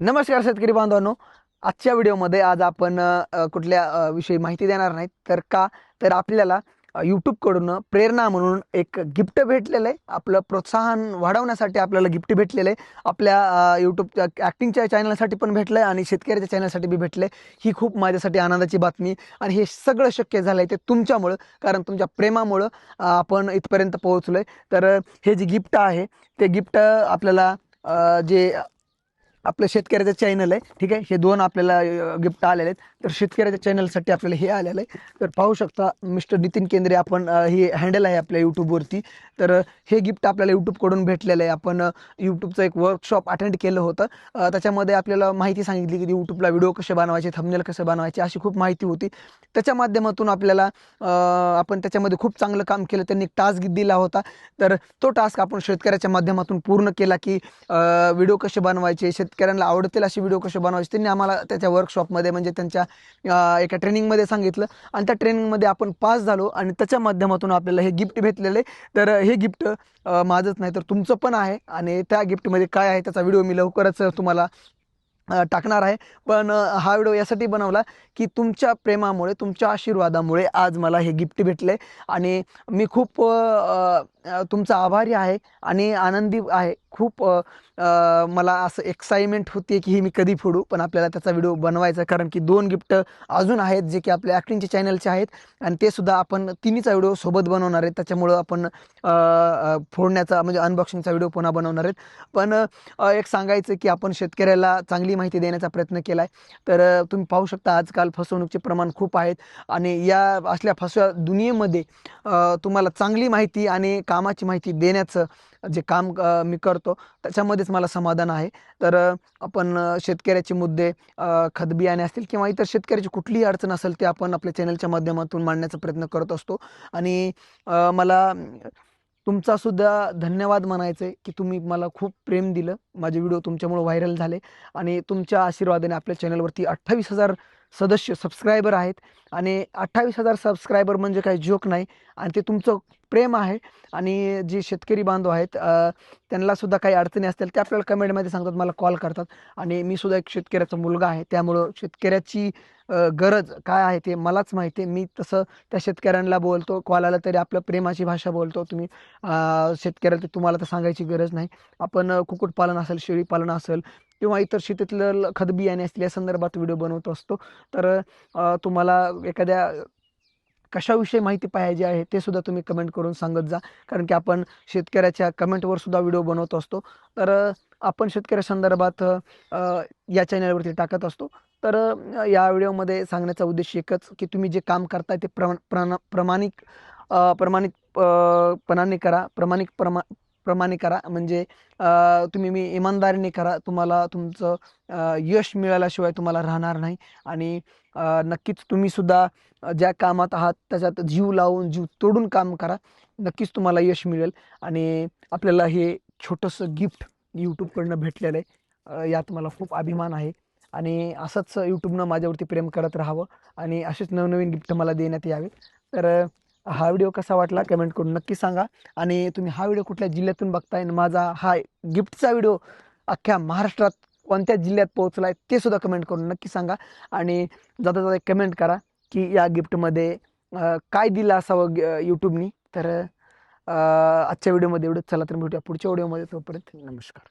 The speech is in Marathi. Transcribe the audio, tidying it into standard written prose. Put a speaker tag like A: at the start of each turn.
A: नमस्कार शेतकरी बांधवांनो. आजच्या व्हिडिओमध्ये आज आपण कुठल्या विषयी माहिती देणार नाहीत तर आपल्याला यूट्यूबकडून प्रेरणा म्हणून एक गिफ्ट भेटलेलं आहे. आपलं प्रोत्साहन वाढवण्यासाठी आपल्याला गिफ्ट भेटलेलं आहे. आपल्या यूट्यूबच्या ॲक्टिंगच्या चॅनलसाठी पण भेटलं आहे आणि शेतकऱ्याच्या चॅनलसाठी बी भेटलं आहे. ही खूप माझ्यासाठी आनंदाची बातमी आणि हे सगळं शक्य झालं आहे ते तुमच्यामुळं, कारण तुमच्या प्रेमामुळं आपण इथपर्यंत पोहोचलो आहे. तर हे जे गिफ्ट आहे ते गिफ्ट आपल्याला जे आपलं शेतकऱ्याचं चॅनल आहे, ठीक आहे. हे दोन आपल्याला गिफ्ट आलेले आहेत. तर शेतकऱ्याच्या चॅनलसाठी आपल्याला हे आलेलं आहे. तर पाहू शकता मिस्टर नितीन केंद्रे आपण हे हँडल आहे आपल्या यूट्यूबवरती. तर हे गिफ्ट आपल्याला यूट्यूबकडून भेटलेलं आहे. आपण यूट्यूबचं एक वर्कशॉप अटेंड केलं होतं. त्याच्यामध्ये आपल्याला माहिती सांगितली की यूट्यूबला व्हिडिओ कसे बनवायचे, थंबनेल कसे बनवायचे, अशी खूप माहिती होती. त्याच्या माध्यमातून आपल्याला आपण त्याच्यामध्ये खूप चांगलं काम केलं. त्यांनी एक टास्क दिला होता. तर तो टास्क आपण शेतकऱ्याच्या माध्यमातून पूर्ण केला की व्हिडिओ कसे बनवायचे, शेतकऱ्यांना आवडतील असे व्हिडिओ कसे बनवायचे, त्यांनी आम्हाला त्याच्या वर्कशॉपमध्ये म्हणजे त्यांच्या एका ट्रेनिंगमध्ये सांगितलं आणि त्या ट्रेनिंगमध्ये आपण पास झालो आणि त्याच्या माध्यमातून आपल्याला हे गिफ्ट भेटलेलं आहे. तर हे गिफ्ट माझंच नाही तर तुमचं पण आहे आणि त्या गिफ्टमध्ये काय आहे त्याचा व्हिडिओ मी लवकरच तुम्हाला टाकणार आहे. पण हा व्हिडिओ यासाठी बनवला की तुमच्या प्रेमामुळे, तुमच्या आशीर्वादामुळे आज मला हे गिफ्ट भेटले आणि मी खूप तुमचा आभारी आहे आणि आनंदी आहे. खूप मला असं एक्साइटमेंट होते की हे मी कधी फोडू, पण आपल्याला त्याचा व्हिडिओ बनवायचा, कारण की 2 गिफ्ट अजून आहेत जे की आपल्या ॲक्टिंगचे चॅनलचे आहेत आणि ते सुद्धा आपण तिन्हीचा व्हिडिओ सोबत बनवणार आहेत. त्याच्यामुळं आपण फोडण्याचा म्हणजे अनबॉक्सिंगचा व्हिडिओ पुन्हा बनवणार आहेत. पण एक सांगायचं की आपण शेतकऱ्याला चांगली माहिती देण्याचा प्रयत्न केला आहे. तर तुम्ही पाहू शकता आजकाल फसवणुकीचे प्रमाण खूप आहेत आणि या असल्या फसव्या दुनियेमध्ये तुम्हाला चांगली माहिती आणि कामाची माहिती देण्याचं जे काम मी करतो त्याच्यामध्येच मला समाधान आहे. तर आपण शेतकऱ्याचे मुद्दे, खतबियाणे असतील किंवा इतर शेतकऱ्याची कुठलीही अडचण असेल ते आपण आपल्या चॅनलच्या माध्यमातून मांडण्याचा प्रयत्न करत असतो. आणि मला तुमचा सुद्धा धन्यवाद म्हणायचं आहे की तुम्ही मला खूप प्रेम दिलं. माझे व्हिडिओ तुमच्यामुळे व्हायरल झाले आणि तुमच्या आशीर्वादाने आपल्या चॅनलवरती 28,000 सदस्य सबस्क्रायबर आहेत आणि 28,000 सबस्क्रायबर म्हणजे काही जोक नाही आणि ते तुमचं प्रेम आहे. आणि जे शेतकरी बांधव आहेत त्यांना सुद्धा काही अडचणी असतील ते आपल्याला कमेंटमध्ये सांगतात, मला कॉल करतात आणि मी सुद्धा एक शेतकऱ्याचा मुलगा आहे. त्यामुळं शेतकऱ्याची गरज काय आहे ते मलाच माहिती आहे. मी तसं त्या शेतकऱ्यांना बोलतो, कॉल आला तरी आपलं प्रेमाची भाषा बोलतो. तुम्ही शेतकऱ्याला तुम्हाला तर सांगायची गरज नाही. आपण कुक्कुटपालन असेल, शेळीपालन असेल किंवा इतर शेतीतलं खत बियाणे असतील या संदर्भात व्हिडिओ बनवत असतो. तर तुम्हाला एखाद्या कशाविषयी माहिती पाहिजे आहे ते सुद्धा तुम्ही कमेंट करून सांगत जा, कारण की आपण शेतकऱ्याच्या कमेंटवर सुद्धा व्हिडिओ बनवत असतो. तर आपण शेतकऱ्या संदर्भात या चॅनलवरती टाकत असतो. तर या व्हिडिओमध्ये सांगण्याचा उद्देश एकच की तुम्ही जे काम करताय ते प्रामाणिक प्रमाणित पणाने करा, प्रमाणे करा. म्हणजे तुम्ही इमानदारीने करा. तुम्हाला तुमचं यश मिळाल्याशिवाय तुम्हाला राहणार नाही. आणि नक्कीच तुम्ही सुद्धा ज्या कामात आहात त्याच्यात जीव लावून, जीव तोडून काम करा. नक्कीच तुम्हाला यश मिळेल. आणि आपल्याला हे छोटंसं गिफ्ट यूट्यूबकडनं भेटलेलं आहे. यात मला खूप अभिमान आहे आणि असंच यूट्यूबनं माझ्यावरती प्रेम करत राहावं आणि असेच नवनवीन गिफ्ट मला देण्यात यावे. तर हा व्हिडिओ कसा वाटला कमेंट करून नक्की सांगा. आणि तुम्ही हा व्हिडिओ कुठल्या जिल्ह्यातून बघताय आणि माझा हा गिफ्टचा व्हिडिओ अख्ख्या महाराष्ट्रात कोणत्या जिल्ह्यात पोहोचलाय ते सुद्धा कमेंट करून नक्की सांगा. आणि जाता जाता कमेंट करा की या गिफ्टमध्ये काय दिलं असावं यूट्यूबनी. तर आजच्या व्हिडिओमध्ये एवढंच. चला तर भेटूया पुढच्या व्हिडिओमध्ये. तोपर्यंत नमस्कार.